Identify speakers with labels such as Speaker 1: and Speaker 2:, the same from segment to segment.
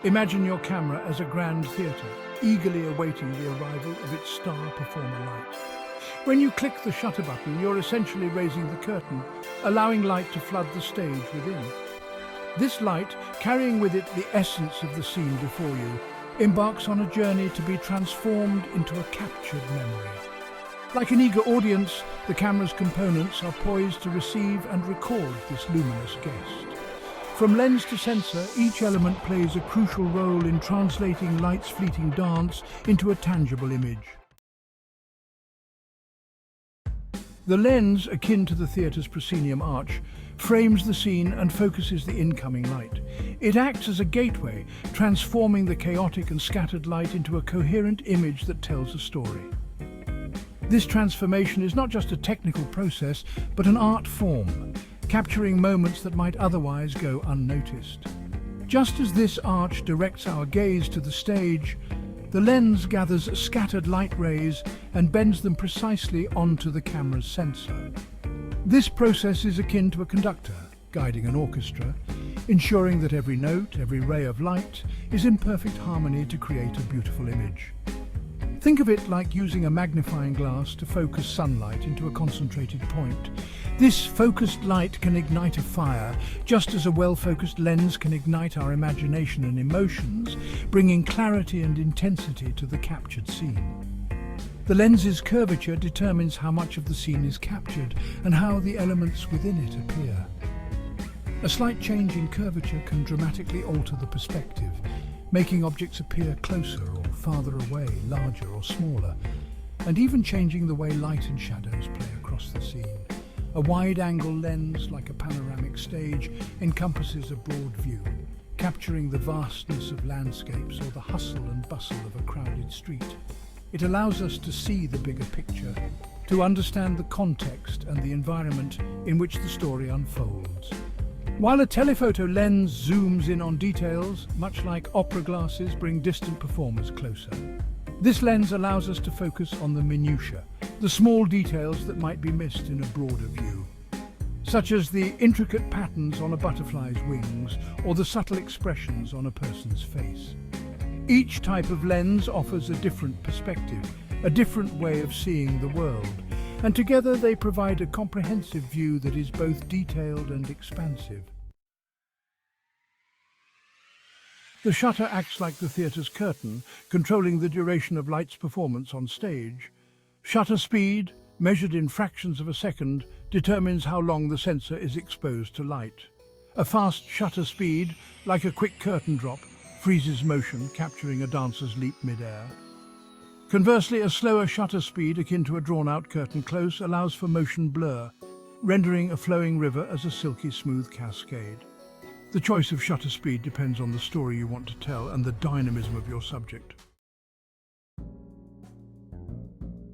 Speaker 1: Imagine your camera as a grand theatre, eagerly awaiting the arrival of its star performer light. When you click the shutter button, you're essentially raising the curtain, allowing light to flood the stage within. This light, carrying with it the essence of the scene before you, embarks on a journey to be transformed into a captured memory. Like an eager audience, the camera's components are poised to receive and record this luminous guest. From lens to sensor, each element plays a crucial role in translating light's fleeting dance into a tangible image. The lens, akin to the theatre's proscenium arch, frames the scene and focuses the incoming light. It acts as a gateway, transforming the chaotic and scattered light into a coherent image that tells a story. This transformation is not just a technical process, but an art form, capturing moments that might otherwise go unnoticed. Just as this arch directs our gaze to the stage, the lens gathers scattered light rays and bends them precisely onto the camera's sensor. This process is akin to a conductor guiding an orchestra, ensuring that every note, every ray of light is in perfect harmony to create a beautiful image. Think of it like using a magnifying glass to focus sunlight into a concentrated point. This focused light can ignite a fire, just as a well-focused lens can ignite our imagination and emotions, bringing clarity and intensity to the captured scene. The lens's curvature determines how much of the scene is captured and how the elements within it appear. A slight change in curvature can dramatically alter the perspective, making objects appear closer or farther away, larger or smaller, and even changing the way light and shadows play across the scene. A wide-angle lens, like a panoramic stage, encompasses a broad view, capturing the vastness of landscapes or the hustle and bustle of a crowded street. It allows us to see the bigger picture, to understand the context and the environment in which the story unfolds. While a telephoto lens zooms in on details, much like opera glasses bring distant performers closer, this lens allows us to focus on the minutiae, the small details that might be missed in a broader view, such as the intricate patterns on a butterfly's wings or the subtle expressions on a person's face. Each type of lens offers a different perspective, a different way of seeing the world, and together they provide a comprehensive view that is both detailed and expansive. The shutter acts like the theatre's curtain, controlling the duration of light's performance on stage. Shutter speed, measured in fractions of a second, determines how long the sensor is exposed to light. A fast shutter speed, like a quick curtain drop, freezes motion, capturing a dancer's leap mid-air. Conversely, a slower shutter speed, akin to a drawn-out curtain close, allows for motion blur, rendering a flowing river as a silky smooth cascade. The choice of shutter speed depends on the story you want to tell and the dynamism of your subject.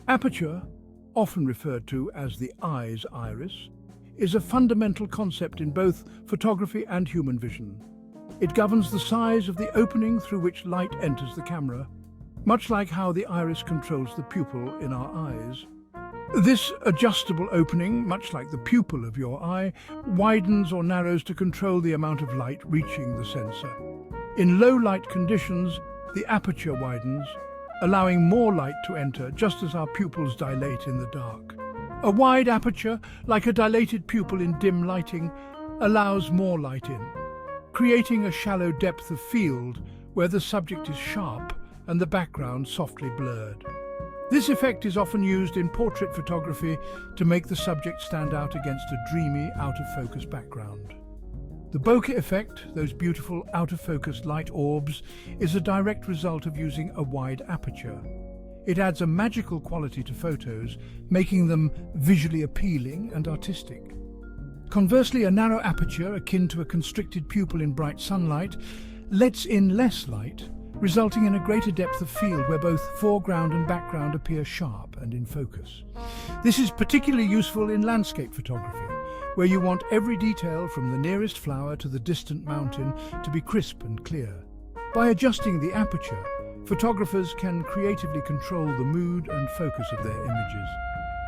Speaker 1: Aperture, often referred to as the eye's iris, is a fundamental concept in both photography and human vision. It governs the size of the opening through which light enters the camera, much like how the iris controls the pupil in our eyes. This adjustable opening, much like the pupil of your eye, widens or narrows to control the amount of light reaching the sensor. In low light conditions, the aperture widens, allowing more light to enter, just as our pupils dilate in the dark. A wide aperture, like a dilated pupil in dim lighting, allows more light in, creating a shallow depth of field where the subject is sharp and the background softly blurred. This effect is often used in portrait photography to make the subject stand out against a dreamy, out-of-focus background. The bokeh effect, those beautiful out-of-focus light orbs, is a direct result of using a wide aperture. It adds a magical quality to photos, making them visually appealing and artistic. Conversely, a narrow aperture, akin to a constricted pupil in bright sunlight, lets in less light, resulting in a greater depth of field where both foreground and background appear sharp and in focus. This is particularly useful in landscape photography, where you want every detail from the nearest flower to the distant mountain to be crisp and clear. By adjusting the aperture, photographers can creatively control the mood and focus of their images.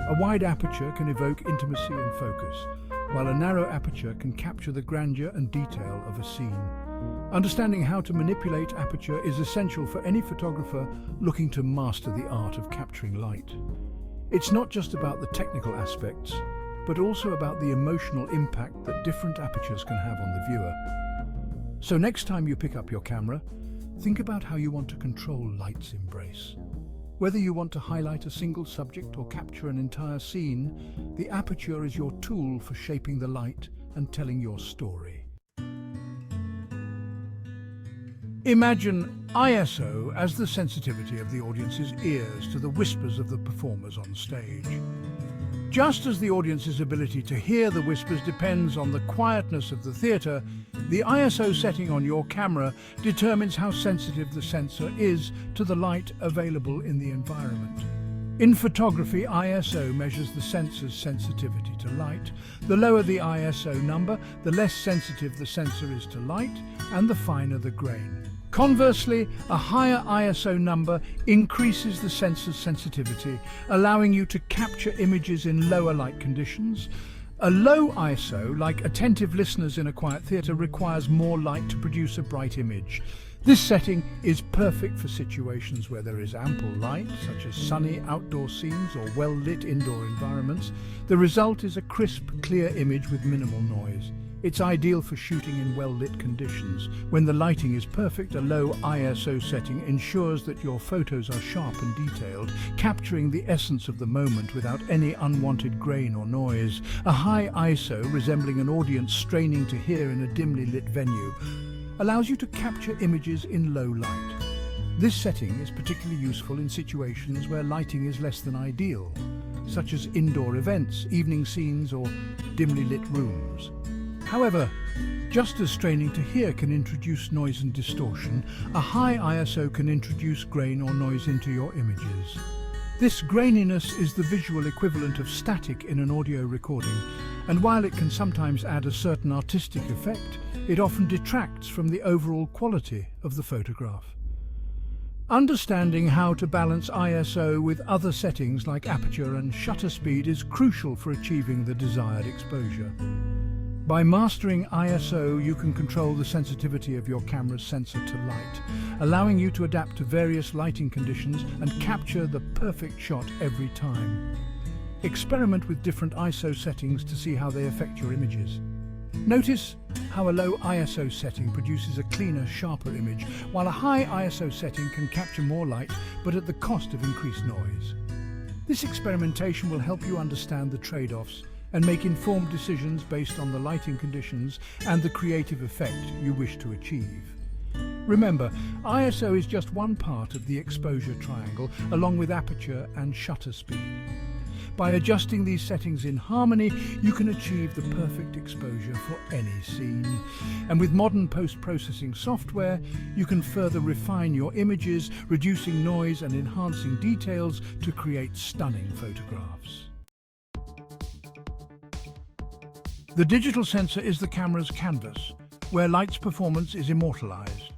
Speaker 1: A wide aperture can evoke intimacy and focus, while a narrow aperture can capture the grandeur and detail of a scene. Understanding how to manipulate aperture is essential for any photographer looking to master the art of capturing light. It's not just about the technical aspects, but also about the emotional impact that different apertures can have on the viewer. So next time you pick up your camera, think about how you want to control light's embrace. Whether you want to highlight a single subject or capture an entire scene, the aperture is your tool for shaping the light and telling your story. Imagine ISO as the sensitivity of the audience's ears to the whispers of the performers on stage. Just as the audience's ability to hear the whispers depends on the quietness of the theatre, the ISO setting on your camera determines how sensitive the sensor is to the light available in the environment. In photography, ISO measures the sensor's sensitivity to light. The lower the ISO number, the less sensitive the sensor is to light, and the finer the grain. Conversely, a higher ISO number increases the sensor's sensitivity, allowing you to capture images in lower light conditions. A low ISO, like attentive listeners in a quiet theatre, requires more light to produce a bright image. This setting is perfect for situations where there is ample light, such as sunny outdoor scenes or well-lit indoor environments. The result is a crisp, clear image with minimal noise. It's ideal for shooting in well-lit conditions. When the lighting is perfect, a low ISO setting ensures that your photos are sharp and detailed, capturing the essence of the moment without any unwanted grain or noise. A high ISO, resembling an audience straining to hear in a dimly lit venue, allows you to capture images in low light. This setting is particularly useful in situations where lighting is less than ideal, such as indoor events, evening scenes, or dimly lit rooms. However, just as straining to hear can introduce noise and distortion, a high ISO can introduce grain or noise into your images. This graininess is the visual equivalent of static in an audio recording, and while it can sometimes add a certain artistic effect, it often detracts from the overall quality of the photograph. Understanding how to balance ISO with other settings like aperture and shutter speed is crucial for achieving the desired exposure. By mastering ISO, you can control the sensitivity of your camera's sensor to light, allowing you to adapt to various lighting conditions and capture the perfect shot every time. Experiment with different ISO settings to see how they affect your images. Notice how a low ISO setting produces a cleaner, sharper image, while a high ISO setting can capture more light, but at the cost of increased noise. This experimentation will help you understand the trade-offs and make informed decisions based on the lighting conditions and the creative effect you wish to achieve. Remember, ISO is just one part of the exposure triangle, along with aperture and shutter speed. By adjusting these settings in harmony, you can achieve the perfect exposure for any scene. And with modern post-processing software, you can further refine your images, reducing noise and enhancing details to create stunning photographs. The digital sensor is the camera's canvas, where light's performance is immortalized.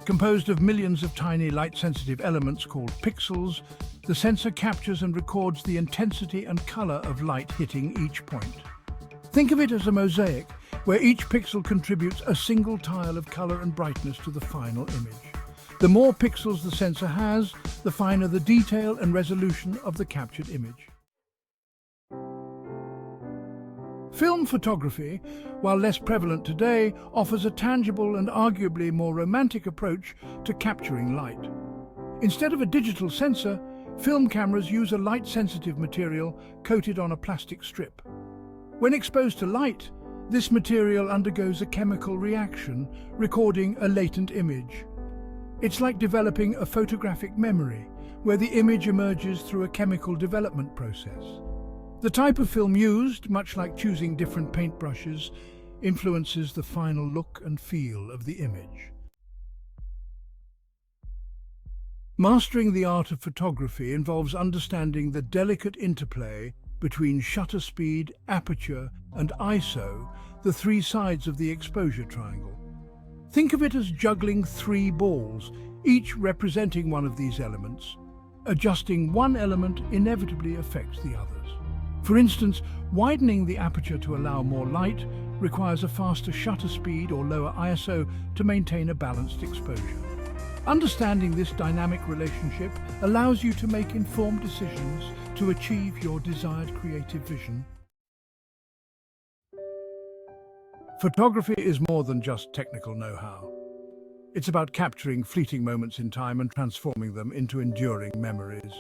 Speaker 1: Composed of millions of tiny light-sensitive elements called pixels, the sensor captures and records the intensity and color of light hitting each point. Think of it as a mosaic, where each pixel contributes a single tile of color and brightness to the final image. The more pixels the sensor has, the finer the detail and resolution of the captured image. Film photography, while less prevalent today, offers a tangible and arguably more romantic approach to capturing light. Instead of a digital sensor, film cameras use a light-sensitive material coated on a plastic strip. When exposed to light, this material undergoes a chemical reaction, recording a latent image. It's like developing a photographic memory, where the image emerges through a chemical development process. The type of film used, much like choosing different paintbrushes, influences the final look and feel of the image. Mastering the art of photography involves understanding the delicate interplay between shutter speed, aperture, and ISO, the three sides of the exposure triangle. Think of it as juggling three balls, each representing one of these elements. Adjusting one element inevitably affects the others. For instance, widening the aperture to allow more light requires a faster shutter speed or lower ISO to maintain a balanced exposure. Understanding this dynamic relationship allows you to make informed decisions to achieve your desired creative vision. Photography is more than just technical know-how. It's about capturing fleeting moments in time and transforming them into enduring memories.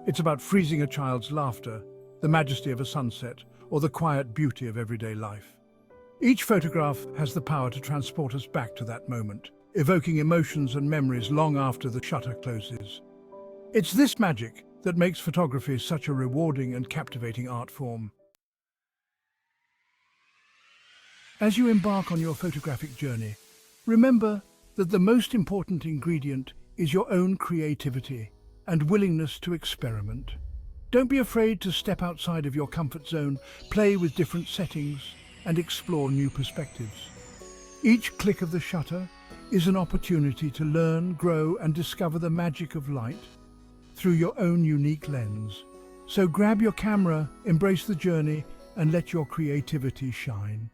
Speaker 1: It's about freezing a child's laughter, the majesty of a sunset, or the quiet beauty of everyday life. Each photograph has the power to transport us back to that moment, evoking emotions and memories long after the shutter closes. It's this magic that makes photography such a rewarding and captivating art form. As you embark on your photographic journey, remember that the most important ingredient is your own creativity and willingness to experiment. Don't be afraid to step outside of your comfort zone, play with different settings, and explore new perspectives. Each click of the shutter is an opportunity to learn, grow, and discover the magic of light through your own unique lens. So grab your camera, embrace the journey, and let your creativity shine.